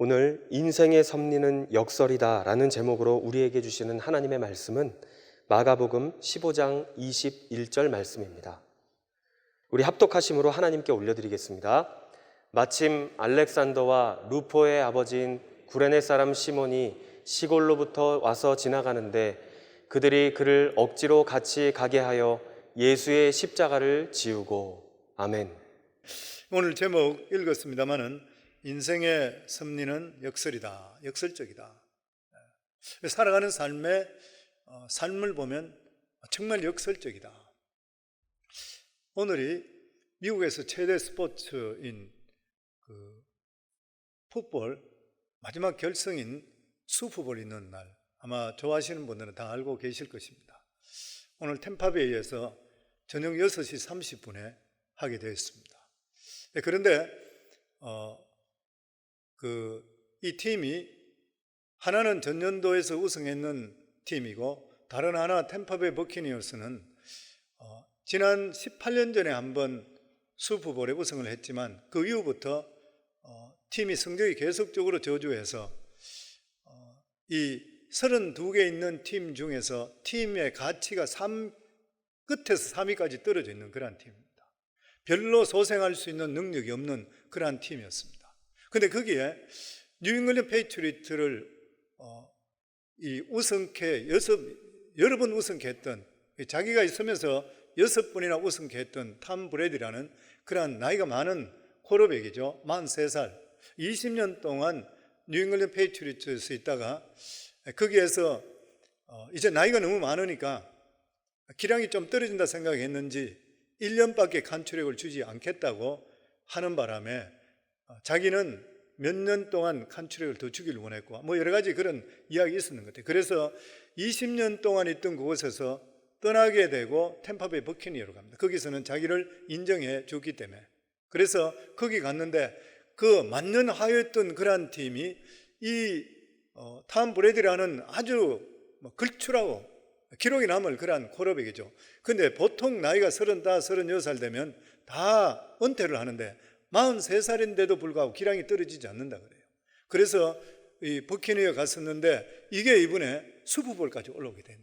오늘 인생의 섭리는 역설이다 라는 제목으로 우리에게 주시는 하나님의 말씀은 마가복음 15장 21절 말씀입니다. 우리 합독하심으로 하나님께 올려드리겠습니다. 마침 알렉산더와 루포의 아버지인 구레네 사람 시몬이 시골로부터 와서 지나가는데 그들이 그를 억지로 같이 가게 하여 예수의 십자가를 지우고. 아멘. 오늘 제목 읽었습니다마는 인생의 섭리는 역설이다, 역설적이다. 살아가는 삶을 보면 정말 역설적이다. 오늘이 미국에서 최대 스포츠인 풋볼 마지막 결승인 슈퍼볼이 있는 날, 아마 좋아하시는 분들은 다 알고 계실 것입니다. 오늘 템파베이에서 저녁 6시 30분에 하게 되었습니다. 그런데 이 팀이 하나는 전년도에서 우승했는 팀이고 다른 하나 템파베이 버키니어스는 지난 18년 전에 한번 슈퍼볼에 우승을 했지만 그 이후부터 팀이 성적이 계속적으로 저조해서 이 32개 있는 팀 중에서 팀의 가치가 끝에서 3위까지 떨어져 있는 그런 팀입니다. 별로 소생할 수 있는 능력이 없는 그런 팀이었습니다. 근데 거기에 뉴잉글랜드 페이트리어트를 여러 번 우승케 했던, 자기가 있으면서 6번이나 우승케 했던 탐 브래디라는 그런 나이가 많은 쿼터백이죠. 43살 20년 동안 뉴잉글랜드 페이트리어트에서 있다가 거기에서 이제 나이가 너무 많으니까 기량이 좀 떨어진다 생각했는지 1년밖에 간추력을 주지 않겠다고 하는 바람에 자기는 몇 년 동안 간추력을 더 주기를 원했고 여러 가지 그런 이야기 있었는 것 같아요. 그래서 20년 동안 있던 그곳에서 떠나게 되고 템파베이 버키니어로 갑니다. 거기서는 자기를 인정해 줬기 때문에. 그래서 거기 갔는데 그 만년하였던 그러한 팀이 이 탐 브래디라는 아주 걸출하고 기록이 남을 그러한 쿼터백이죠. 근데 보통 나이가 35, 36살 되면 다 은퇴를 하는데 43살인데도 불구하고 기량이 떨어지지 않는다 그래요. 그래서 이 버키니어 갔었는데 이게 이번에 슈퍼볼까지 올라오게 되는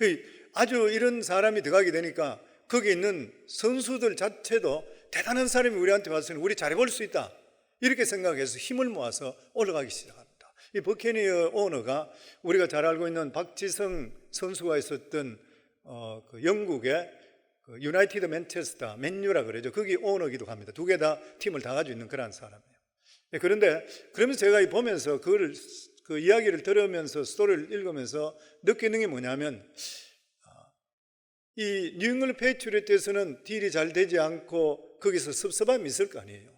거예요. 아주 이런 사람이 들어가게 되니까 거기 있는 선수들 자체도 대단한 사람이 우리한테 왔으니 우리 잘해볼 수 있다 이렇게 생각해서 힘을 모아서 올라가기 시작합니다. 이 버키니어 오너가 우리가 잘 알고 있는 박지성 선수가 있었던 그 영국의 유나이티드 맨체스터 맨유라 그러죠. 거기 오너기도 합니다. 두 개 다 팀을 다 가지고 있는 그런 사람이에요. 그런데 그러면서 제가 보면서 그 이야기를 들으면서 스토리를 읽으면서 느끼는 게 뭐냐면 이 뉴잉글랜드 페이트리어트에서는 딜이 잘 되지 않고 거기서 섭섭함이 있을 거 아니에요.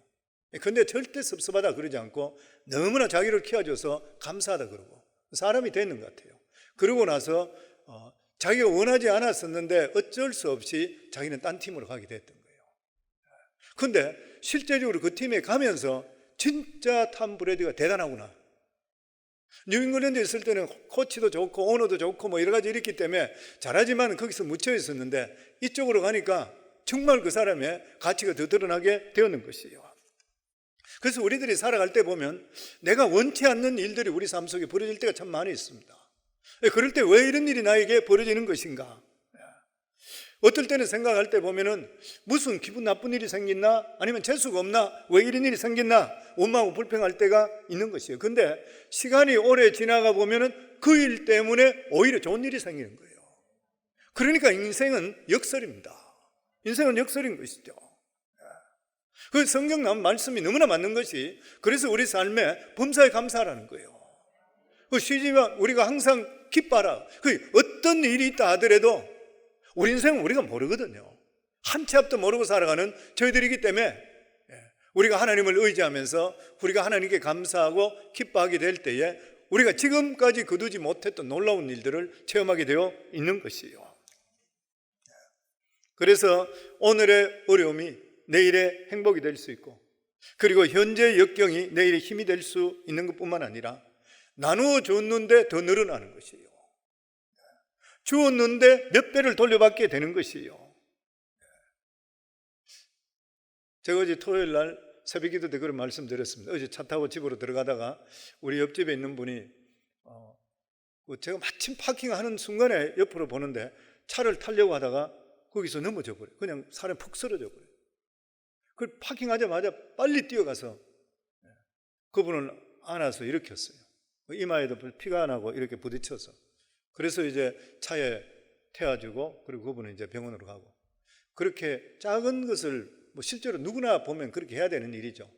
근데 절대 섭섭하다 그러지 않고 너무나 자기를 키워줘서 감사하다 그러고 사람이 됐는 것 같아요. 그러고 나서 자기가 원하지 않았었는데 어쩔 수 없이 자기는 딴 팀으로 가게 됐던 거예요. 근데 실제적으로 그 팀에 가면서 진짜 탐 브래디가 대단하구나. 뉴잉글랜드에 있을 때는 코치도 좋고 오너도 좋고 여러 가지 있기 때문에 잘하지만 거기서 묻혀 있었는데 이쪽으로 가니까 정말 그 사람의 가치가 더 드러나게 되었는 것이에요. 그래서 우리들이 살아갈 때 보면 내가 원치 않는 일들이 우리 삶 속에 벌어질 때가 참 많이 있습니다. 그럴 때 왜 이런 일이 나에게 벌어지는 것인가? 어떨 때는 생각할 때 보면은 무슨 기분 나쁜 일이 생겼나? 아니면 재수가 없나? 왜 이런 일이 생겼나? 원망하고 불평할 때가 있는 것이에요. 근데 시간이 오래 지나가 보면은 그 일 때문에 오히려 좋은 일이 생기는 거예요. 그러니까 인생은 역설입니다. 인생은 역설인 것이죠. 그 성경 나온 말씀이 너무나 맞는 것이 그래서 우리 삶에 범사에 감사하라는 거예요. 쉬지만 우리가 항상 기뻐하라. 어떤 일이 있다 하더라도 우리 인생은 우리가 모르거든요. 한 치 앞도 모르고 살아가는 저희들이기 때문에 우리가 하나님을 의지하면서 우리가 하나님께 감사하고 기뻐하게 될 때에 우리가 지금까지 거두지 못했던 놀라운 일들을 체험하게 되어 있는 것이에요. 그래서 오늘의 어려움이 내일의 행복이 될 수 있고 그리고 현재의 역경이 내일의 힘이 될 수 있는 것뿐만 아니라 나누어 줬는데 더 늘어나는 것이에요. 주었는데 몇 배를 돌려받게 되는 것이에요. 제가 어제 토요일 날 새벽기도 때 그런 말씀 드렸습니다. 어제 차 타고 집으로 들어가다가 우리 옆집에 있는 분이 제가 마침 파킹하는 순간에 옆으로 보는데 차를 타려고 하다가 거기서 넘어져 버려요. 그냥 사람이 푹 쓰러져 버려요. 그 파킹하자마자 빨리 뛰어가서 그분을 안아서 일으켰어요. 이마에도 피가 나고 이렇게 부딪혀서. 그래서 이제 차에 태워주고 그리고 그분은 이제 병원으로 가고. 그렇게 작은 것을 실제로 누구나 보면 그렇게 해야 되는 일이죠.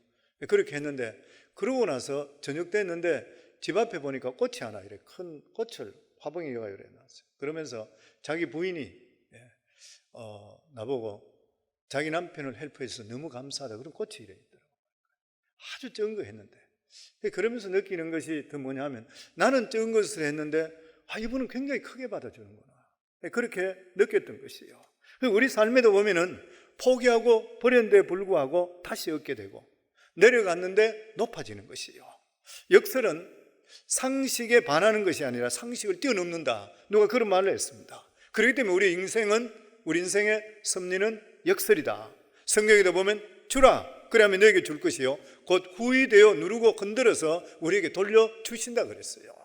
그렇게 했는데 그러고 나서 저녁 됐는데 집 앞에 보니까 꽃이 하나 이렇게 큰 꽃을 화분이가 이래 놨어요. 그러면서 자기 부인이 나보고 자기 남편을 헬프해서 너무 감사하다. 그런 꽃이 이래 있더라고요. 아주 적은 거 했는데. 그러면서 느끼는 것이 더 뭐냐 하면 나는 적은 것을 했는데 이분은 굉장히 크게 받아주는구나. 그렇게 느꼈던 것이에요. 우리 삶에도 보면은 포기하고 버렸는데 불구하고 다시 얻게 되고 내려갔는데 높아지는 것이에요. 역설은 상식에 반하는 것이 아니라 상식을 뛰어넘는다. 누가 그런 말을 했습니다. 그렇기 때문에 우리 인생의 섭리는 역설이다. 성경에도 보면 주라 그러면 너에게 줄 것이요 곧 후이되어 누르고 건드려서 우리에게 돌려주신다 그랬어요.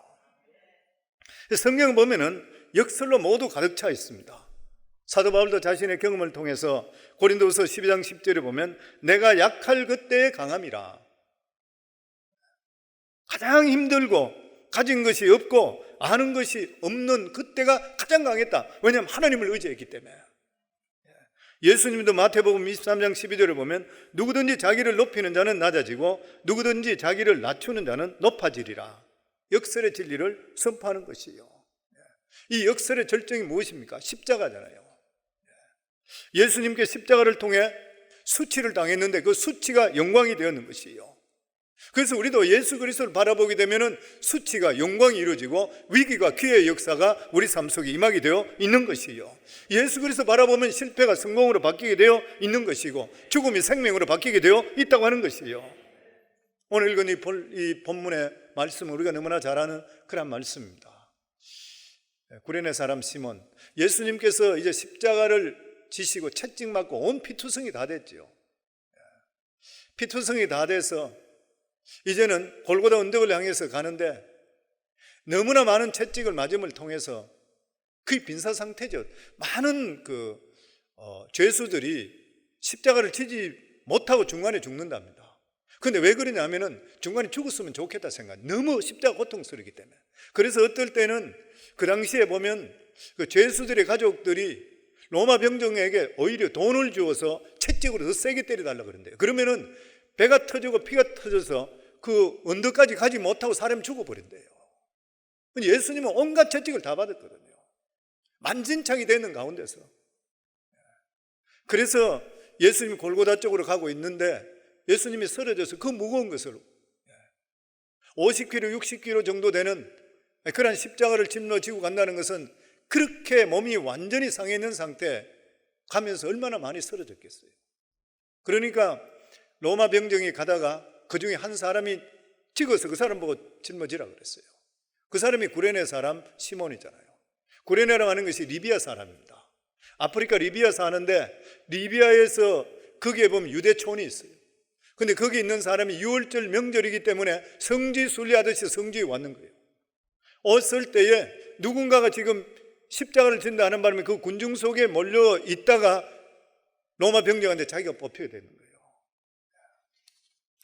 성경 보면은 역설로 모두 가득 차 있습니다. 사도 바울도 자신의 경험을 통해서 고린도후서 12장 10절에 보면 내가 약할 그때의 강함이라. 가장 힘들고 가진 것이 없고 아는 것이 없는 그때가 가장 강했다. 왜냐하면 하나님을 의지했기 때문에. 예수님도 마태복음 23장 12절에 보면 누구든지 자기를 높이는 자는 낮아지고 누구든지 자기를 낮추는 자는 높아지리라. 역설의 진리를 선포하는 것이에요. 이 역설의 절정이 무엇입니까? 십자가잖아요. 예수님께 십자가를 통해 수치를 당했는데 그 수치가 영광이 되었는 것이에요. 그래서 우리도 예수 그리스도를 바라보게 되면 수치가 영광이 이루어지고 위기가 기회의 역사가 우리 삶 속에 임하게 되어 있는 것이에요. 예수 그리스도 바라보면 실패가 성공으로 바뀌게 되어 있는 것이고 죽음이 생명으로 바뀌게 되어 있다고 하는 것이에요. 오늘 읽은 이 본문의 말씀은 우리가 너무나 잘 아는 그런 말씀입니다. 구레네 사람 시몬, 예수님께서 이제 십자가를 지시고 채찍 맞고 온 피투성이 다 됐죠. 피투성이 다 돼서 이제는 골고다 언덕을 향해서 가는데 너무나 많은 채찍을 맞음을 통해서 그게 빈사 상태죠. 많은 죄수들이 십자가를 지지 못하고 중간에 죽는답니다. 그런데 왜 그러냐면은 중간에 죽었으면 좋겠다 생각. 너무 십자가 고통스럽기 때문에. 그래서 어떨 때는 그 당시에 보면 그 죄수들의 가족들이 로마 병정에게 오히려 돈을 주어서 채찍으로 더 세게 때려달라고 그런대요. 그러면은 배가 터지고 피가 터져서 그 언덕까지 가지 못하고 사람이 죽어버린대요. 예수님은 온갖 채찍을 다 받았거든요. 만진창이 되는 가운데서. 그래서 예수님이 골고다 쪽으로 가고 있는데 예수님이 쓰러져서 그 무거운 것을 50kg, 60kg 정도 되는 그런 십자가를 짊어지고 간다는 것은 그렇게 몸이 완전히 상해 있는 상태 가면서 얼마나 많이 쓰러졌겠어요. 그러니까 로마 병정이 가다가 그 중에 한 사람이 찍어서 그 사람 보고 짊어지라 그랬어요. 그 사람이 구레네 사람 시몬이잖아요. 구레네라고 하는 것이 리비아 사람입니다. 아프리카 리비아 사는데 리비아에서 거기에 보면 유대촌이 있어요. 근데 거기 있는 사람이 6월절 명절이기 때문에 성지 순례하듯이 성지에 왔는 거예요. 왔을 때에 누군가가 지금 십자가를 진다 하는 바람에 그 군중 속에 몰려 있다가 로마 병정한테 자기가 뽑혀야 되는 거예요.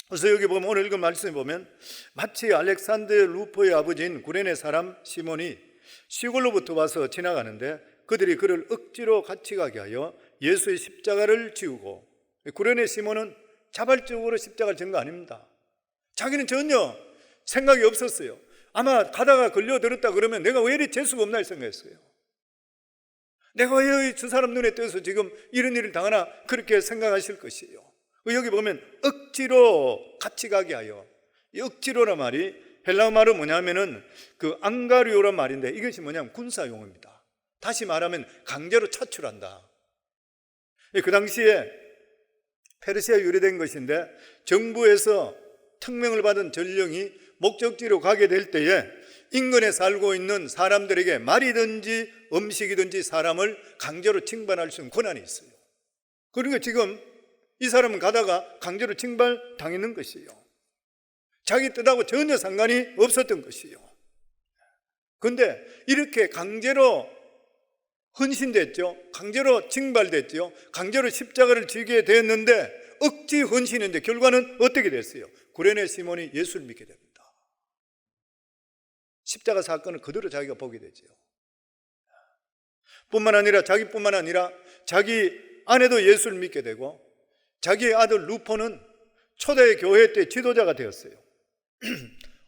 그래서 여기 보면 오늘 읽은 말씀에 보면 마치 알렉산더 루포의 아버지인 구레네 사람 시몬이 시골로부터 와서 지나가는데 그들이 그를 억지로 같이 가게 하여 예수의 십자가를 지우고, 구레네 시몬은 자발적으로 십자가를 진 거 아닙니다. 자기는 전혀 생각이 없었어요. 아마 가다가 걸려들었다 그러면 내가 왜 이리 재수가 없나 생각했어요. 내가 왜 저 사람 눈에 띄어서 지금 이런 일을 당하나 그렇게 생각하실 것이에요. 여기 보면 억지로 같이 가게 하여, 이 억지로란 말이 헬라어 말은 뭐냐면은 그 앙가리오란 말인데 이것이 뭐냐면 군사용어입니다. 다시 말하면 강제로 차출한다. 그 당시에 페르시아 유래된 것인데 정부에서 특명을 받은 전령이 목적지로 가게 될 때에 인근에 살고 있는 사람들에게 말이든지 음식이든지 사람을 강제로 징발할 수 있는 권한이 있어요. 그러니까 지금 이 사람은 가다가 강제로 징발당했는 것이에요. 자기 뜻하고 전혀 상관이 없었던 것이에요. 그런데 이렇게 강제로 헌신됐죠. 강제로 징발됐죠. 강제로 십자가를 지게 되었는데 억지 헌신인데 결과는 어떻게 됐어요? 구레네 시몬이 예수를 믿게 됩니다. 십자가 사건을 그대로 자기가 보게 되죠. 자기뿐만 아니라 자기 아내도 예수를 믿게 되고 자기의 아들 루포는 초대 교회 때 지도자가 되었어요.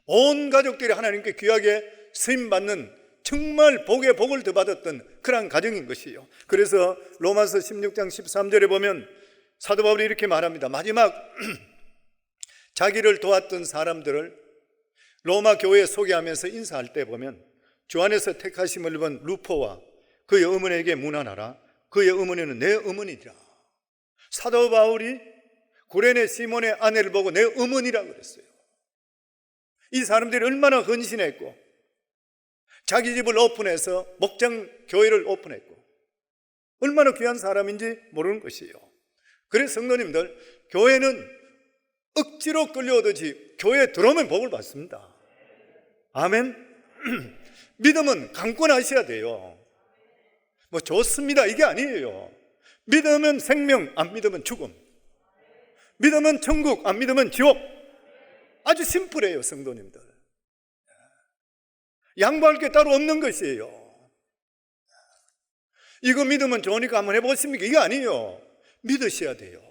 온 가족들이 하나님께 귀하게 쓰임받는 정말 복의 복을 더 받았던 그러한 가정인 것이에요. 그래서 로마서 16장 13절에 보면 사도 바울이 이렇게 말합니다. 마지막 자기를 도왔던 사람들을 로마 교회에 소개하면서 인사할 때 보면 주 안에서 택하심을 입은 루포와 그의 어머니에게 문안하라. 그의 어머니는 내 어머니라. 사도 바울이 구레네 시몬의 아내를 보고 내 어머니라고 그랬어요. 이 사람들이 얼마나 헌신했고 자기 집을 오픈해서 목장 교회를 오픈했고 얼마나 귀한 사람인지 모르는 것이에요. 그래서 성도님들, 교회는 억지로 끌려오듯이 교회에 들어오면 복을 받습니다. 아멘. 믿음은 강권하셔야 돼요. 뭐 좋습니다 이게 아니에요. 믿으면 생명, 안 믿으면 죽음. 믿으면 천국, 안 믿으면 지옥. 아주 심플해요, 성도님들. 양보할 게 따로 없는 것이에요. 이거 믿으면 좋으니까 한번 해보십니까? 이게 아니에요. 믿으셔야 돼요.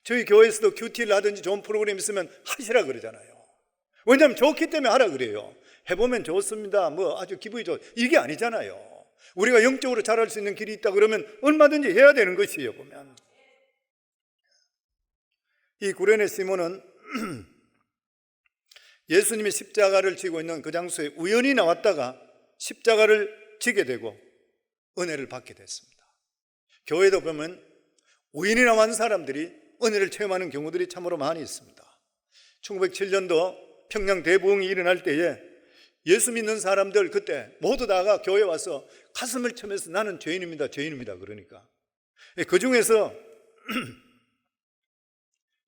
저희 교회에서도 큐티를 하든지 좋은 프로그램 있으면 하시라 그러잖아요. 왜냐하면 좋기 때문에 하라 그래요. 해보면 좋습니다. 뭐 아주 기분이 좋. 이게 아니잖아요. 우리가 영적으로 잘할 수 있는 길이 있다 그러면 얼마든지 해야 되는 것이에요. 보면 이 구레네 시몬은 예수님이 십자가를 지고 있는 그 장소에 우연히 나왔다가 십자가를 지게 되고 은혜를 받게 됐습니다. 교회도 보면 우연히 나온 사람들이 은혜를 체험하는 경우들이 참으로 많이 있습니다. 1907년도 평양 대부흥이 일어날 때에 예수 믿는 사람들 그때 모두 다가 교회에 와서 가슴을 쳐면서 나는 죄인입니다, 죄인입니다. 그러니까 그 중에서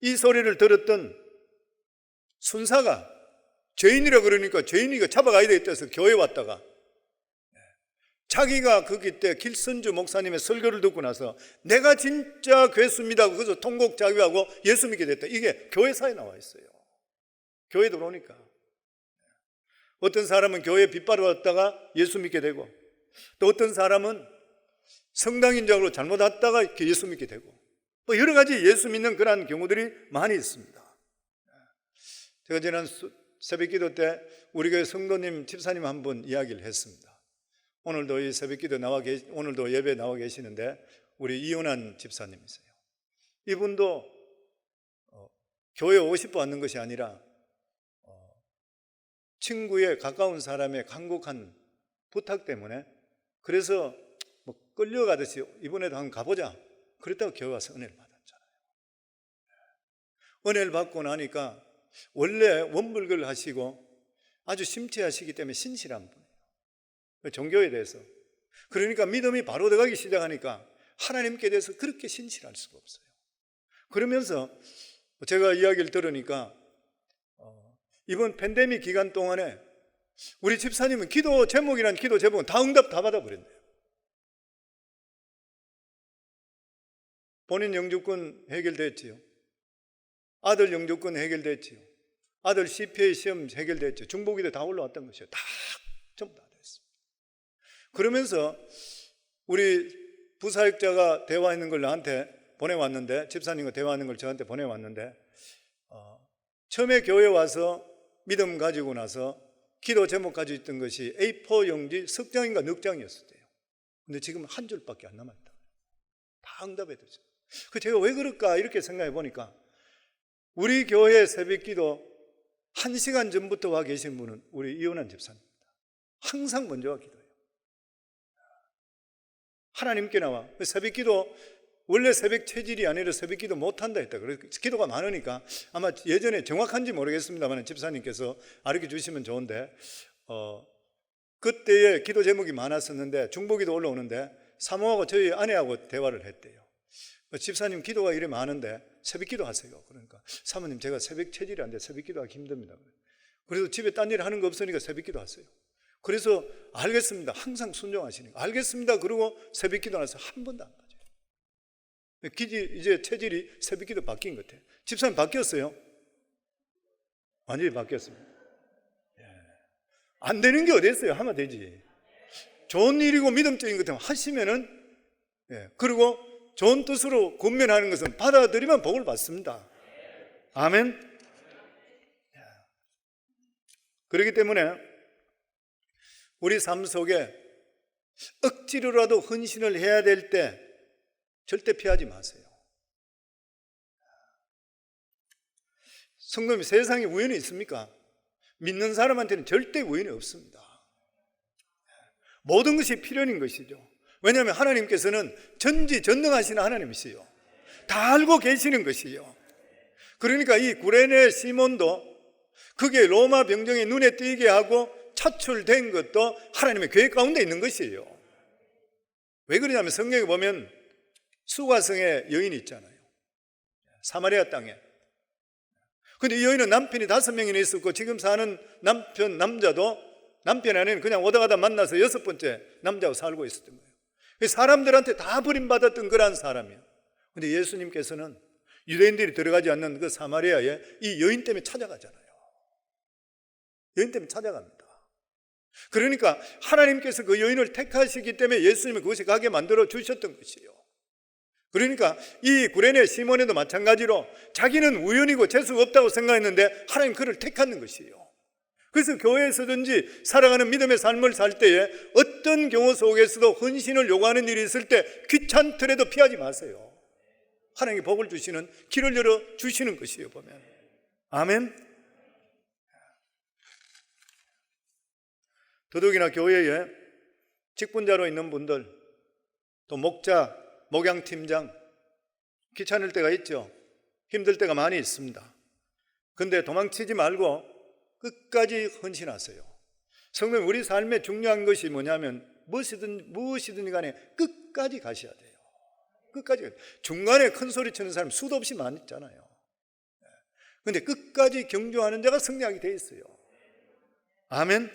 이 소리를 들었던 순사가 죄인이라 그러니까 죄인이가 잡아가야 되겠다 해서 교회에 왔다가 자기가 거기 때 길선주 목사님의 설교를 듣고 나서 내가 진짜 괴수입니다. 그래서 통곡자기하고 예수 믿게 됐다. 이게 교회사에 나와 있어요. 교회 들어오니까. 어떤 사람은 교회에 빗바로 왔다가 예수 믿게 되고 또 어떤 사람은 성당인 줄 알고 잘못 왔다가 예수 믿게 되고 뭐 여러 가지 예수 믿는 그런 경우들이 많이 있습니다. 제가 지난 새벽기도 때 우리 교회 성도님 집사님 한 분 이야기를 했습니다. 오늘도 이 새벽기도 오늘도 예배 나와 계시는데 우리 이혼한 집사님이세요. 이분도 교회에 오고 싶어 왔는 것이 아니라 친구의 가까운 사람의 간곡한 부탁 때문에 그래서 뭐 끌려가듯이 이번에도 한번 가보자 그랬다고 교회 와서 은혜를 받았잖아요. 은혜를 받고 나니까 원래 원불교를 하시고 아주 심취하시기 때문에 신실한 분이에요. 종교에 대해서. 그러니까 믿음이 바로 들어가기 시작하니까 하나님께 대해서 그렇게 신실할 수가 없어요. 그러면서 제가 이야기를 들으니까 이번 팬데믹 기간 동안에 우리 집사님은 기도 제목이란 기도 제목은 다 응답 다 받아버렸네요. 본인 영주권 해결됐지요. 아들 영주권 해결됐지요. 아들 CPA 시험 해결됐죠. 중보기도 다 올라왔던 것이요. 다 전부 다 됐습니다. 그러면서 우리 부사역자가 대화하는 걸 나한테 보내왔는데 집사님과 대화하는 걸 저한테 보내왔는데 처음에 교회 와서 믿음 가지고 나서 기도 제목 가지고 있던 것이 A4 용지 석 장인가 넉 장이었을 때요. 근데 지금 한 줄밖에 안 남았다. 다 응답해 드렸어요. 제가 왜 그럴까 이렇게 생각해 보니까 우리 교회 새벽기도 1시간 전부터 와 계신 분은 우리 이혼한 집사입니다. 항상 먼저 와 기도해요. 하나님께 나와. 새벽기도 원래 새벽 체질이 아니라 새벽기도 못한다 했다. 그래서 기도가 많으니까 아마 예전에 정확한지 모르겠습니다만 집사님께서 알려 주시면 좋은데 그때의 기도 제목이 많았었는데 중보기도 올라오는데 사모하고 저희 아내하고 대화를 했대요. 집사님 기도가 이래 많은데 새벽 기도 하세요. 그러니까 사모님 제가 새벽 체질이 안 돼 새벽 기도하기 힘듭니다. 그래서 집에 딴 일 하는 거 없으니까 새벽 기도 하세요. 그래서 알겠습니다. 항상 순종하시니까 알겠습니다. 그러고 새벽 기도 나서 한 번도 안 가져요. 이제 체질이 새벽 기도 바뀐 것 같아요. 집사님 바뀌었어요? 완전히 바뀌었습니다. 안 되는 게 어디 있어요? 하면 되지. 좋은 일이고 믿음적인 것 때문에 하시면은, 그리고 좋은 뜻으로 권면하는 것은 받아들이면 복을 받습니다. 아멘. 그렇기 때문에 우리 삶 속에 억지로라도 헌신을 해야 될 때 절대 피하지 마세요. 성도님, 세상에 우연이 있습니까? 믿는 사람한테는 절대 우연이 없습니다. 모든 것이 필연인 것이죠. 왜냐하면 하나님께서는 전지전능하신 하나님이시요, 다 알고 계시는 것이요. 그러니까 이 구레네 시몬도 그게 로마 병정이 눈에 띄게 하고 차출된 것도 하나님의 계획 가운데 있는 것이에요. 왜 그러냐면 성경에 보면 수가성의 여인이 있잖아요. 사마리아 땅에. 근데 이 여인은 남편이 5명이나 있었고 지금 사는 남자도 남편이 아닌 그냥 오다 가다 만나서 6번째 남자하고 살고 있었던 거예요. 사람들한테 다 버림받았던 그런 사람이에요. 근데 예수님께서는 유대인들이 들어가지 않는 그 사마리아에 이 여인 때문에 찾아가잖아요. 여인 때문에 찾아갑니다. 그러니까 하나님께서 그 여인을 택하시기 때문에 예수님이 그곳에 가게 만들어 주셨던 것이에요. 그러니까 이 구레네 시몬에도 마찬가지로 자기는 우연이고 재수가 없다고 생각했는데 하나님 그를 택하는 것이에요. 그래서 교회에서든지 살아가는 믿음의 삶을 살 때에 어떤 경우 속에서도 헌신을 요구하는 일이 있을 때 귀찮더라도 피하지 마세요. 하나님이 복을 주시는 길을 열어 주시는 것이에요, 보면. 아멘. 더더욱이나 교회에 직분자로 있는 분들, 또 목자, 목양팀장, 귀찮을 때가 있죠. 힘들 때가 많이 있습니다. 근데 도망치지 말고 끝까지 헌신하세요. 성도님, 우리 삶에 중요한 것이 뭐냐면 무엇이든 간에 끝까지 가셔야 돼요. 끝까지. 중간에 큰 소리 치는 사람 수도 없이 많이 있잖아요. 근데 끝까지 경주하는 자가 승리하게 돼 있어요. 아멘.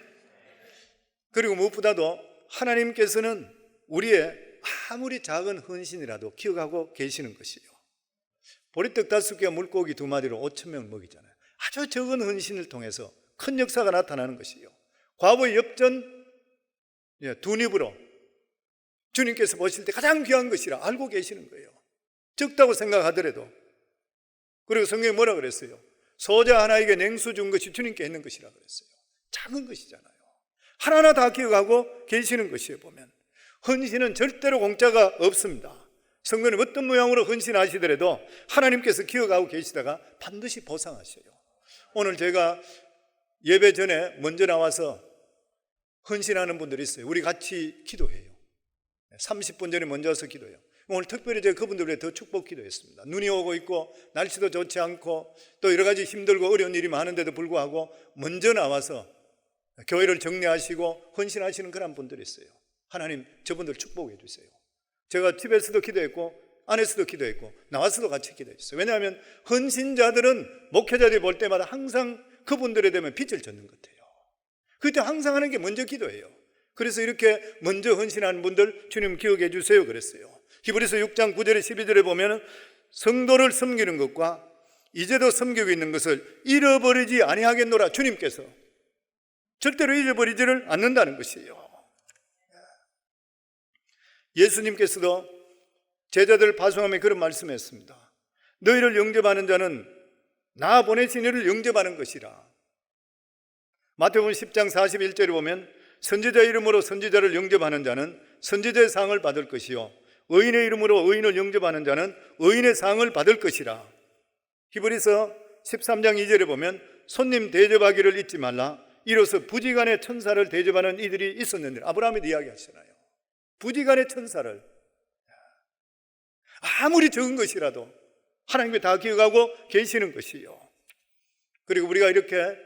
그리고 무엇보다도 하나님께서는 우리의 아무리 작은 헌신이라도 기억하고 계시는 것이에요. 보리떡 5개와 물고기 2마리로 5,000명을 먹이잖아요. 아주 적은 헌신을 통해서 큰 역사가 나타나는 것이에요. 과부의 엽전 2립으로 주님께서 보실 때 가장 귀한 것이라 알고 계시는 거예요. 적다고 생각하더라도. 그리고 성경에 뭐라 그랬어요? 소자 하나에게 냉수 준 것이 주님께 있는 것이라 그랬어요. 작은 것이잖아요. 하나하나 다 기억하고 계시는 것이에요, 보면. 헌신은 절대로 공짜가 없습니다. 성도님, 어떤 모양으로 헌신하시더라도 하나님께서 기억하고 계시다가 반드시 보상하셔요. 오늘 제가 예배 전에 먼저 나와서 헌신하는 분들이 있어요. 우리 같이 기도해요. 30분 전에 먼저 와서 기도해요. 오늘 특별히 제가 그분들 위해 더 축복 기도했습니다. 눈이 오고 있고 날씨도 좋지 않고 또 여러 가지 힘들고 어려운 일이 많은데도 불구하고 먼저 나와서 교회를 정리하시고 헌신하시는 그런 분들이 있어요. 하나님, 저분들 축복해 주세요. 제가 집에서도 기도했고 안에서도 기도했고 나와서도 같이 기도했어요. 왜냐하면 헌신자들은 목회자들이 볼 때마다 항상 그분들에 대면 빛을 줬는 것 같아요. 그때 항상 하는 게 먼저 기도예요. 그래서 이렇게 먼저 헌신하는 분들 주님 기억해 주세요 그랬어요. 히브리서 6장 9절에 12절에 보면 성도를 섬기는 것과 이제도 섬기고 있는 것을 잃어버리지 아니하겠노라. 주님께서 절대로 잊어버리지를 않는다는 것이에요. 예수님께서도 제자들 파송함에 그런 말씀했습니다. 너희를 영접하는 자는 나 보내신 이를 영접하는 것이라. 마태복음 10장 41절에 보면 선지자 이름으로 선지자를 영접하는 자는 선지자의 상을 받을 것이요 의인의 이름으로 의인을 영접하는 자는 의인의 상을 받을 것이라. 히브리서 13장 2절에 보면 손님 대접하기를 잊지 말라. 이로써 부지간의 천사를 대접하는 이들이 있었는데, 아브라함이 이야기하시잖아요. 부지간의 천사를 아무리 적은 것이라도 하나님께 다 기억하고 계시는 것이요. 그리고 우리가 이렇게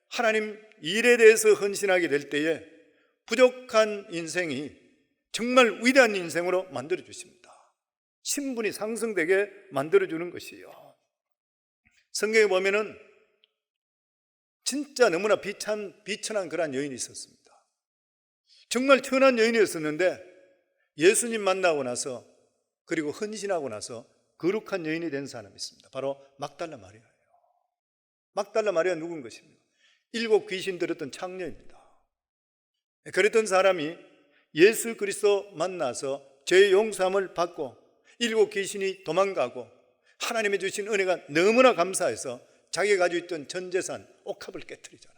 하나님 일에 대해서 헌신하게 될 때에 부족한 인생이 정말 위대한 인생으로 만들어 주십니다. 신분이 상승되게 만들어주는 것이요. 성경에 보면은 진짜 너무나 비천한 그런 여인이 있었습니다. 정말 천한 여인이었었는데 예수님 만나고 나서, 그리고 헌신하고 나서 거룩한 여인이 된 사람이 있습니다. 바로 막달라 마리아예요. 막달라 마리아 누군 것입니까? 7 귀신 들었던 창녀입니다. 그랬던 사람이 예수 그리스도 만나서 죄의 용서함을 받고 7 귀신이 도망가고 하나님이 주신 은혜가 너무나 감사해서 자기가 가지고 있던 전 재산 옥합을 깨트리잖아요.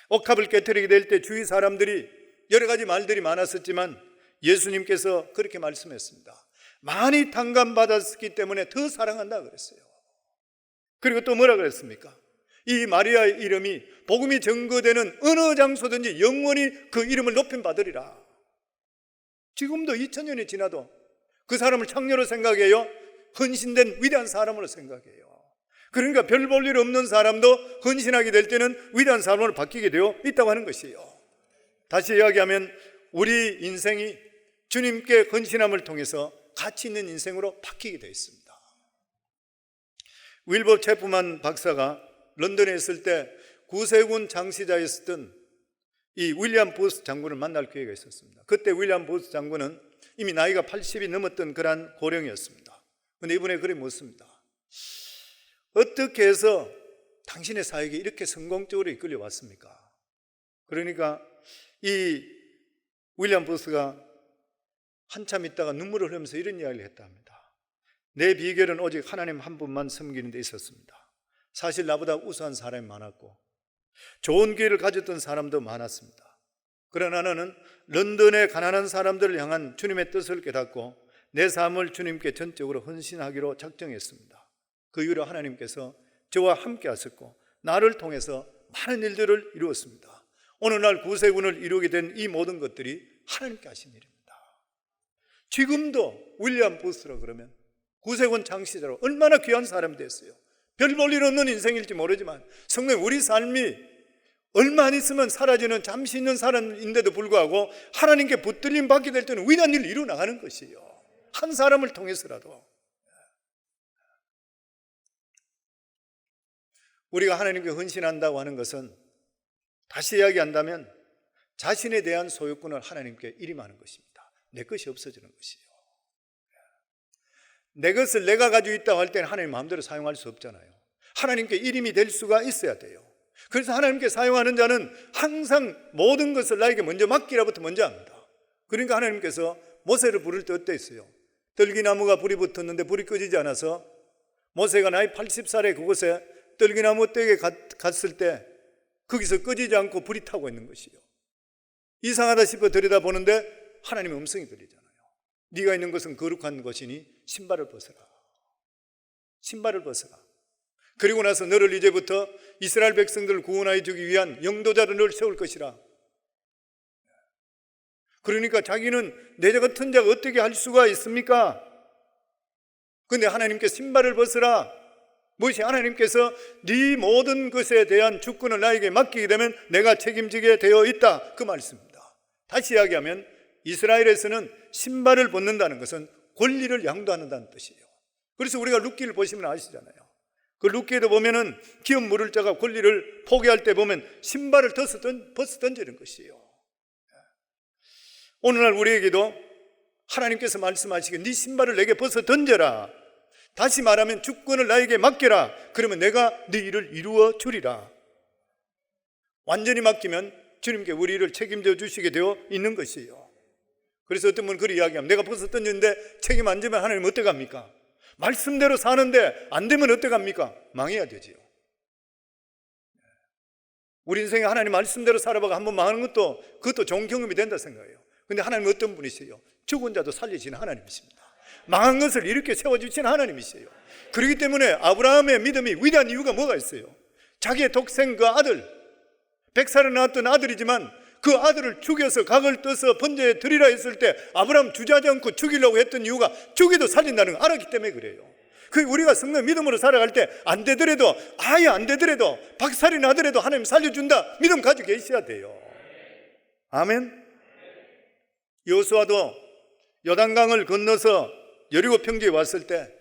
옥합을 깨트리게 될 때 주위 사람들이 여러 가지 말들이 많았었지만 예수님께서 그렇게 말씀했습니다. 많이 탕감받았기 때문에 더 사랑한다 그랬어요. 그리고 또 뭐라 그랬습니까? 이 마리아의 이름이 복음이 증거되는 어느 장소든지 영원히 그 이름을 높임 받으리라. 지금도 2000년이 지나도 그 사람을 창녀로 생각해요. 헌신된 위대한 사람으로 생각해요. 그러니까 별 볼 일 없는 사람도 헌신하게 될 때는 위대한 사람으로 바뀌게 되어 있다고 하는 것이에요. 다시 이야기하면 우리 인생이 주님께 헌신함을 통해서 가치 있는 인생으로 바뀌게 되어 있습니다. 윌버 체프만 박사가 런던에 있을 때 구세군 장시자였던 이 윌리엄 부스 장군을 만날 기회가 있었습니다. 그때 윌리엄 부스 장군은 이미 나이가 80이 넘었던 그러한 고령이었습니다. 그런데 이분의 글이 묻습니다. 어떻게 해서 당신의 사역이 이렇게 성공적으로 이끌려 왔습니까? 그러니까 이 윌리엄 부스가 한참 있다가 눈물을 흘리면서 이런 이야기를 했답니다. 내 비결은 오직 하나님 한 분만 섬기는 데 있었습니다. 사실 나보다 우수한 사람이 많았고 좋은 기회를 가졌던 사람도 많았습니다. 그러나 나는 런던의 가난한 사람들을 향한 주님의 뜻을 깨닫고 내 삶을 주님께 전적으로 헌신하기로 작정했습니다. 그 이후로 하나님께서 저와 함께 하셨고 나를 통해서 많은 일들을 이루었습니다. 오늘날 구세군을 이루게 된 이 모든 것들이 하나님께 하신 일입니다. 지금도 윌리엄 부스라 그러면 구세군 장시자로 얼마나 귀한 사람이 됐어요. 별 볼 일 없는 인생일지 모르지만 성령 우리 삶이 얼마 안 있으면 사라지는 잠시 있는 사람인데도 불구하고 하나님께 붙들림 받게 될 때는 위대한 일을 이루어 나가는 것이에요. 한 사람을 통해서라도. 우리가 하나님께 헌신한다고 하는 것은 다시 이야기한다면 자신에 대한 소유권을 하나님께 일임하는 것입니다. 내 것이 없어지는 것이에요. 내 것을 내가 가지고 있다고 할 때는 하나님 마음대로 사용할 수 없잖아요. 하나님께 일임이 될 수가 있어야 돼요. 그래서 하나님께 사용하는 자는 항상 모든 것을 나에게 먼저 맡기라부터 먼저 합니다. 그러니까 하나님께서 모세를 부를 때 어땠어요? 떨기나무가 불이 붙었는데 불이 꺼지지 않아서 모세가 나이 80살에 그곳에 떨기나무 떼에 갔을 때 거기서 꺼지지 않고 불이 타고 있는 것이요. 이상하다 싶어 들여다보는데 하나님의 음성이 들리잖아요. 네가 있는 것은 거룩한 것이니 신발을 벗어라. 신발을 벗어라. 그리고 나서 너를 이제부터 이스라엘 백성들을 구원하여 주기 위한 영도자를 널 세울 것이라. 그러니까 자기는 내 같은 자가 어떻게 할 수가 있습니까? 그런데 하나님께 신발을 벗어라. 무엇이 하나님께서 네 모든 것에 대한 주권을 나에게 맡기게 되면 내가 책임지게 되어 있다. 그 말씀입니다. 다시 이야기하면 이스라엘에서는 신발을 벗는다는 것은 권리를 양도한다는 뜻이에요. 그래서 우리가 룻기를 보시면 아시잖아요. 그 룻기에도 보면은 기업 물을 자가 권리를 포기할 때 보면 신발을 벗어 던지는 것이에요. 오늘날 우리에게도 하나님께서 말씀하시기에 네 신발을 내게 벗어 던져라. 다시 말하면 주권을 나에게 맡겨라. 그러면 내가 네 일을 이루어 주리라. 완전히 맡기면 주님께 우리 일을 책임져 주시게 되어 있는 것이에요. 그래서 어떤 분은 그렇게 이야기하면 내가 벗어 던졌는데 책임 안 지면 하나님 어떡합니까? 말씀대로 사는데 안 되면 어떡합니까? 망해야 되지요. 우리 인생에 하나님 말씀대로 살아봐가 한번 망하는 것도 그것도 좋은 경험이 된다 생각해요. 근데 하나님은 어떤 분이세요? 죽은 자도 살리시는 하나님이십니다. 망한 것을 이렇게 세워주시는 하나님이세요. 그렇기 때문에 아브라함의 믿음이 위대한 이유가 뭐가 있어요? 자기의 독생 그 아들, 100살에 낳았던 아들이지만 그 아들을 죽여서 각을 떠서 번제에 드리라 했을 때 아브라함 주저하지 않고 죽이려고 했던 이유가 죽이도 살린다는 걸 알았기 때문에 그래요. 그 우리가 성령 믿음으로 살아갈 때 안 되더라도 아예 안 되더라도 박살이 나더라도 하나님 살려준다 믿음 가지고 계셔야 돼요. 아멘. 여호수아도 요단강을 건너서 여리고 평지에 왔을 때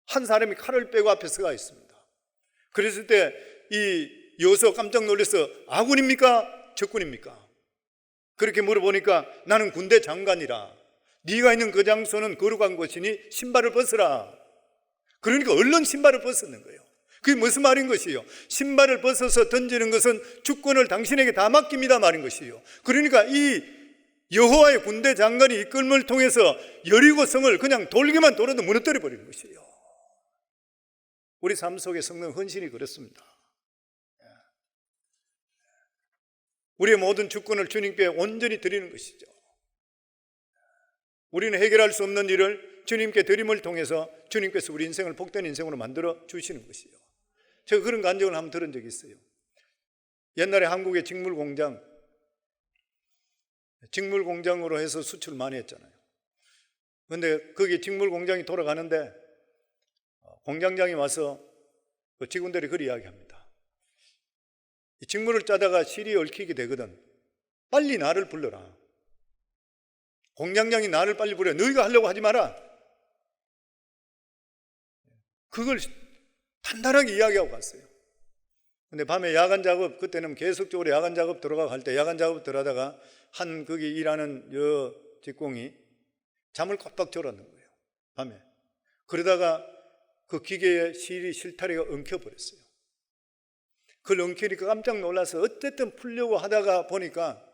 한 사람이 칼을 빼고 앞에 서가 있습니다. 그랬을 때 이 여호수아가 깜짝 놀라서 아군입니까? 적군입니까? 그렇게 물어보니까 나는 군대 장관이라 네가 있는 그 장소는 거룩한 곳이니 신발을 벗으라. 그러니까 얼른 신발을 벗었는 거예요. 그게 무슨 말인 것이요? 신발을 벗어서 던지는 것은 주권을 당신에게 다 맡깁니다 말인 것이요. 그러니까 이 여호와의 군대 장관이 이끌음을 통해서 여리고 성을 그냥 돌기만 돌아도 무너뜨려 버리는 것이에요. 우리 삶 속의 성령 헌신이 그렇습니다. 우리의 모든 주권을 주님께 온전히 드리는 것이죠. 우리는 해결할 수 없는 일을 주님께 드림을 통해서 주님께서 우리 인생을 복된 인생으로 만들어 주시는 것이요. 제가 그런 간증을 한번 들은 적이 있어요. 옛날에 한국의 직물공장으로 해서 수출 많이 했잖아요. 그런데 거기 직물공장이 돌아가는데 공장장이 와서 그 직원들이 그리 이야기합니다. 이 직물을 짜다가 실이 얽히게 되거든. 빨리 나를 불러라. 공장장이 나를 빨리 불러. 너희가 하려고 하지 마라. 그걸 단단하게 이야기하고 갔어요. 근데 밤에 야간 작업, 그때는 계속적으로 야간 작업 들어가고 할 때 야간 작업 들어가다가 한 거기 일하는 직공이 잠을 꽉꽉 졸았는 거예요. 밤에. 그러다가 그 기계에 실타래가 엉켜버렸어요. 그걸 엉키니까 깜짝 놀라서 어쨌든 풀려고 하다가 보니까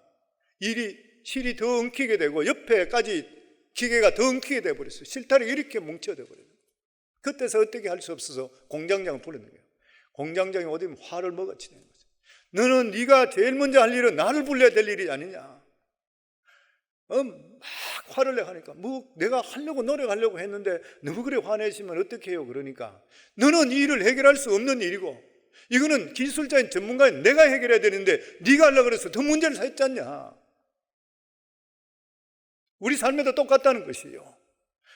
실이 더 엉키게 되고 옆에까지 기계가 더 엉키게 돼버렸어요. 실타래가 이렇게 뭉쳐져 버려요. 그때서 어떻게 할 수 없어서 공장장을 부르는 거예요. 공장장이 어디면 화를 먹어치는 거죠. 너는 네가 제일 먼저 할 일은 나를 불러야 될 일이 아니냐. 막 화를 내고 하니까 내가 하려고 노력하려고 했는데 너무 그래 화내시면 어떻게 해요? 그러니까 너는 이 일을 해결할 수 없는 일이고 이거는 기술자인 전문가인 내가 해결해야 되는데 네가 하려고 그래서 더 문제를 샀지 않냐. 우리 삶에도 똑같다는 것이에요.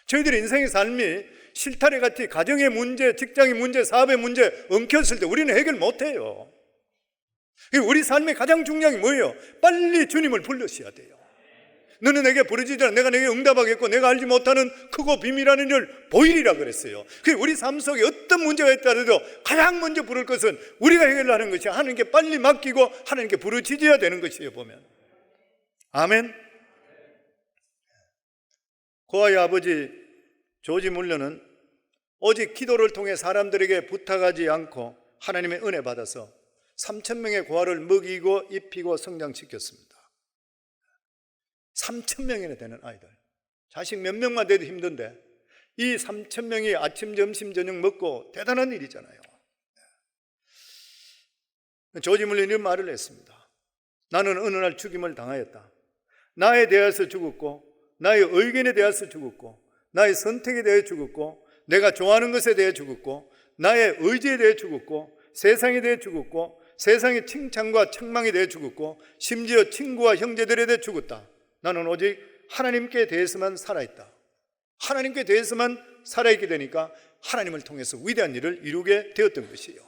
저희들의 인생의 삶이 실타래같이 가정의 문제, 직장의 문제, 사업의 문제 엉켰을 때 우리는 해결 못해요. 우리 삶의 가장 중요한 게 뭐예요? 빨리 주님을 불러셔야 돼요. 너는 내게 부르짖으라 내가 내게 응답하겠고 내가 알지 못하는 크고 비밀하는 일을 보이리라 그랬어요. 우리 삶 속에 어떤 문제가 있다도 가장 먼저 부를 것은 우리가 해결하는 것이 하나님께 빨리 맡기고 하나님께 부르짖어야 되는 것이에요. 보면 아멘. 고아의 아버지 조지 물러는 오직 기도를 통해 사람들에게 부탁하지 않고 하나님의 은혜 받아서 3,000명의 고아를 먹이고 입히고 성장시켰습니다. 3,000명이나 되는 아이들, 자식 몇 명만 돼도 힘든데 이 3,000명이 아침, 점심, 저녁 먹고 대단한 일이잖아요. 조지 물런이 이런 말을 했습니다. 나는 어느 날 죽임을 당하였다. 나에 대해서 죽었고 나의 의견에 대해서 죽었고 나의 선택에 대해 죽었고 내가 좋아하는 것에 대해 죽었고 나의 의지에 대해 죽었고 세상에 대해 죽었고 세상의 칭찬과 책망에 대해 죽었고 심지어 친구와 형제들에 대해 죽었다. 나는 오직 하나님께 대해서만 살아있다. 하나님께 대해서만 살아있게 되니까 하나님을 통해서 위대한 일을 이루게 되었던 것이에요.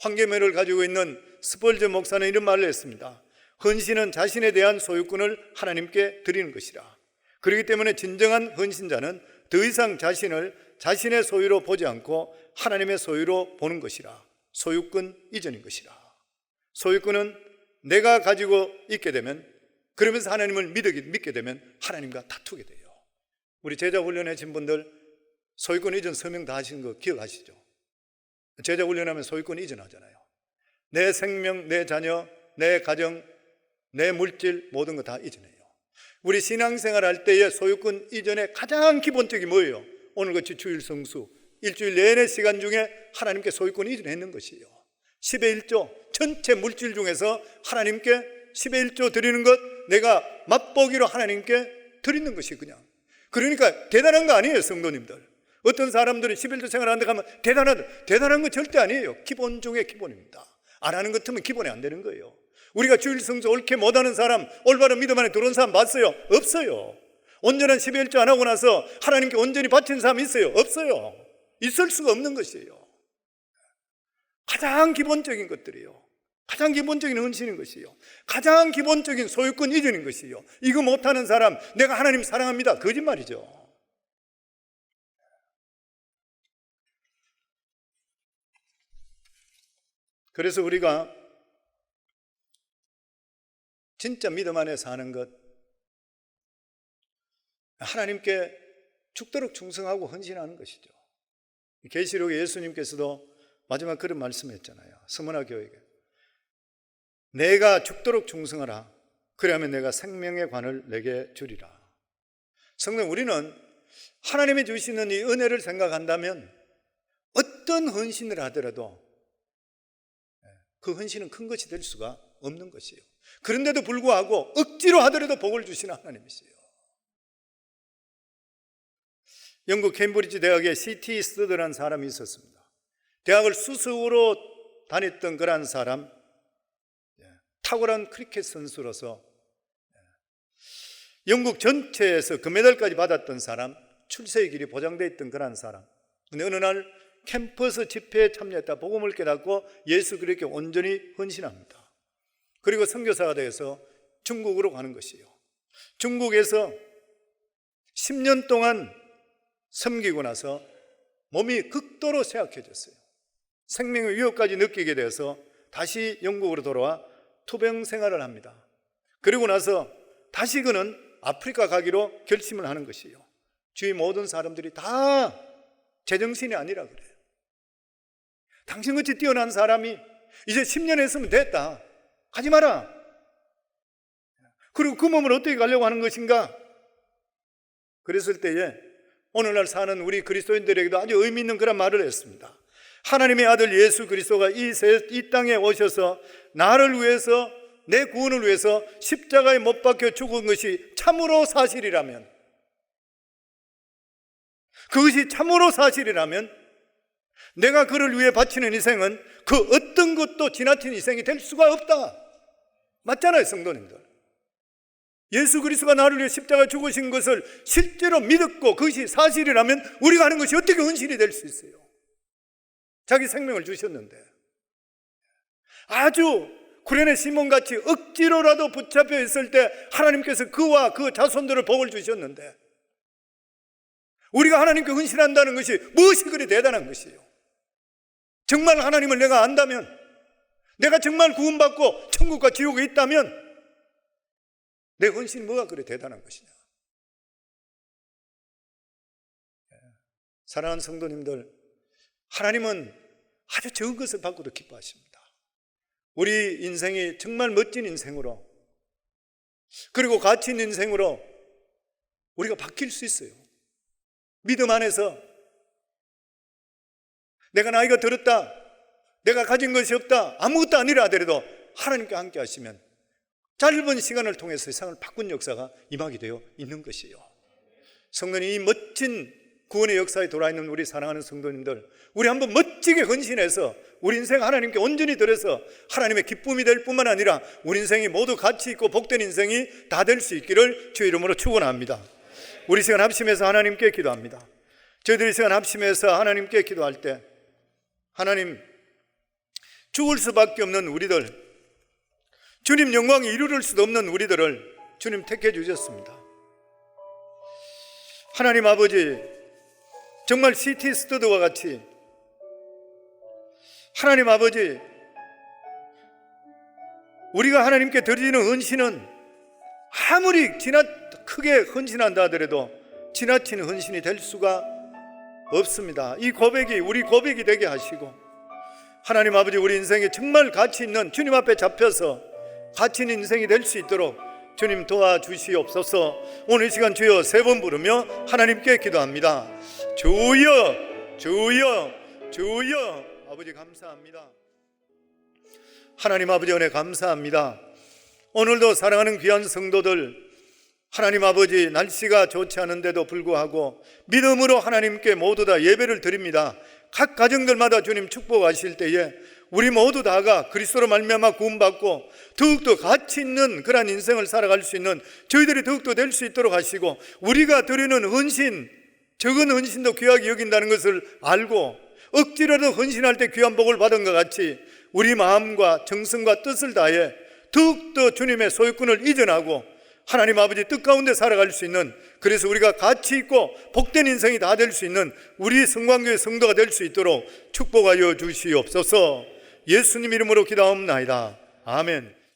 황계매를 가지고 있는 스펄전 목사는 이런 말을 했습니다. 헌신은 자신에 대한 소유권을 하나님께 드리는 것이라. 그렇기 때문에 진정한 헌신자는 더 이상 자신을 자신의 소유로 보지 않고 하나님의 소유로 보는 것이라. 소유권 이전인 것이라. 소유권은 내가 가지고 있게 되면 그러면서 하나님을 믿게 되면 하나님과 다투게 돼요. 우리 제자 훈련하신 분들 소유권 이전 서명 다 하신 거 기억하시죠? 제자 훈련하면 소유권 이전하잖아요. 내 생명, 내 자녀, 내 가정, 내 물질 모든 거 다 이전해요. 우리 신앙생활 할 때의 소유권 이전의 가장 기본적이 뭐예요? 오늘같이 주일 성수, 일주일 내내 시간 중에 하나님께 소유권 이전했는 것이에요. 10의 1조, 전체 물질 중에서 하나님께 10의 1조 드리는 것 내가 맛보기로 하나님께 드리는 것이 그냥. 그러니까 대단한 거 아니에요, 성도님들. 어떤 사람들은 11조 생활하는데 가면 대단한 거 절대 아니에요. 기본 중에 기본입니다. 안 하는 것 같으면 기본이 안 되는 거예요. 우리가 주일 성수 옳게 못하는 사람, 올바른 믿음 안에 들어온 사람 봤어요? 없어요. 온전한 11조 안 하고 나서 하나님께 온전히 바친 사람 있어요? 없어요. 있을 수가 없는 것이에요. 가장 기본적인 것들이에요. 가장 기본적인 헌신인 것이에요. 가장 기본적인 소유권 이전인 것이에요. 이거 못하는 사람 내가 하나님 사랑합니다. 거짓말이죠. 그래서 우리가 진짜 믿음 안에 사는 것, 하나님께 죽도록 충성하고 헌신하는 것이죠. 계시록에 예수님께서도 마지막 그런 말씀했잖아요. 스무나 교회에게. 내가 죽도록 충성하라. 그러면 내가 생명의 관을 내게 주리라. 성도, 우리는 하나님이 주시는 이 은혜를 생각한다면 어떤 헌신을 하더라도 그 헌신은 큰 것이 될 수가 없는 것이에요. 그런데도 불구하고 억지로 하더라도 복을 주시는 하나님이세요. 영국 케임브리지 대학에 C.T. 스터드라는 사람이 있었습니다. 대학을 수석으로 다녔던 그런 사람, 탁월한 크리켓 선수로서 영국 전체에서 금메달까지 받았던 사람, 출세의 길이 보장되어 있던 그런 사람. 근데 어느 날 캠퍼스 집회에 참여했다 복음을 깨닫고 예수 그리스도께 온전히 헌신합니다. 그리고 선교사가 되어서 중국으로 가는 것이에요. 중국에서 10년 동안 섬기고 나서 몸이 극도로 쇠약해졌어요. 생명의 위협까지 느끼게 돼서 다시 영국으로 돌아와 투병 생활을 합니다. 그리고 나서 다시 그는 아프리카 가기로 결심을 하는 것이에요. 주위 모든 사람들이 다 제정신이 아니라 그래요. 당신같이 뛰어난 사람이 이제 10년 했으면 됐다. 가지 마라. 그리고 그 몸을 어떻게 가려고 하는 것인가? 그랬을 때에 오늘날 사는 우리 그리스도인들에게도 아주 의미 있는 그런 말을 했습니다. 하나님의 아들 예수 그리스도가 이 땅에 오셔서 나를 위해서, 내 구원을 위해서 십자가에 못 박혀 죽은 것이 참으로 사실이라면, 그것이 참으로 사실이라면 내가 그를 위해 바치는 인생은 그 어떤 것도 지나친 인생이 될 수가 없다. 맞잖아요, 성도님들. 예수 그리스도가 나를 위해 십자가에 죽으신 것을 실제로 믿었고 그것이 사실이라면 우리가 하는 것이 어떻게 헌신이 될 수 있어요? 자기 생명을 주셨는데. 아주 구레네 시몬같이 억지로라도 붙잡혀 있을 때 하나님께서 그와 그 자손들을 복을 주셨는데, 우리가 하나님께 헌신한다는 것이 무엇이 그리 대단한 것이에요? 정말 하나님을 내가 안다면, 내가 정말 구원받고 천국과 지옥에 있다면 내 헌신이 뭐가 그리 대단한 것이냐? 사랑하는 성도님들, 하나님은 아주 적은 것을 받고도 기뻐하십니다. 우리 인생이 정말 멋진 인생으로, 그리고 가치 있는 인생으로 우리가 바뀔 수 있어요. 믿음 안에서 내가 나이가 들었다, 내가 가진 것이 없다, 아무것도 아니라 하더라도 하나님께 함께 하시면 짧은 시간을 통해서 세상을 바꾼 역사가 임하게 되어 있는 것이에요. 성도님, 이 멋진 구원의 역사에 돌아있는 우리 사랑하는 성도님들, 우리 한번 멋지게 헌신해서 우리 인생 하나님께 온전히 드려서 하나님의 기쁨이 될 뿐만 아니라 우리 인생이 모두 가치 있고 복된 인생이 다 될 수 있기를 주의 이름으로 축원합니다. 우리 시간 합심해서 하나님께 기도합니다. 저희들이 시간 합심해서 하나님께 기도할 때, 하나님, 죽을 수밖에 없는 우리들, 주님 영광이 이루를 수도 없는 우리들을 주님 택해 주셨습니다. 하나님 아버지, 정말 C.T. 스터드와 같이 하나님 아버지, 우리가 하나님께 드리는 헌신은 아무리 크게 헌신한다 하더라도 지나친 헌신이 될 수가 없습니다. 이 고백이 우리 고백이 되게 하시고, 하나님 아버지, 우리 인생에 정말 가치 있는, 주님 앞에 잡혀서 가치 있는 인생이 될 수 있도록 주님 도와주시옵소서. 오늘 이 시간 주여 3번 부르며 하나님께 기도합니다. 주여, 주여, 주여. 아버지 감사합니다. 하나님 아버지 은혜 감사합니다. 오늘도 사랑하는 귀한 성도들, 하나님 아버지, 날씨가 좋지 않은데도 불구하고 믿음으로 하나님께 모두 다 예배를 드립니다. 각 가정들마다 주님 축복하실 때에 우리 모두 다가 그리스도로 말미암아 구원받고 더욱더 가치 있는 그런 인생을 살아갈 수 있는 저희들이 더욱더 될 수 있도록 하시고, 우리가 드리는 헌신, 적은 헌신도 귀하게 여긴다는 것을 알고 억지로라도 헌신할 때 귀한 복을 받은 것 같이 우리 마음과 정성과 뜻을 다해 더욱더 주님의 소유권을 이전하고 하나님 아버지 뜻 가운데 살아갈 수 있는, 그래서 우리가 가치 있고 복된 인생이 다 될 수 있는 우리 성광교회 성도가 될 수 있도록 축복하여 주시옵소서. 예수님 이름으로 기도하옵나이다. 아멘.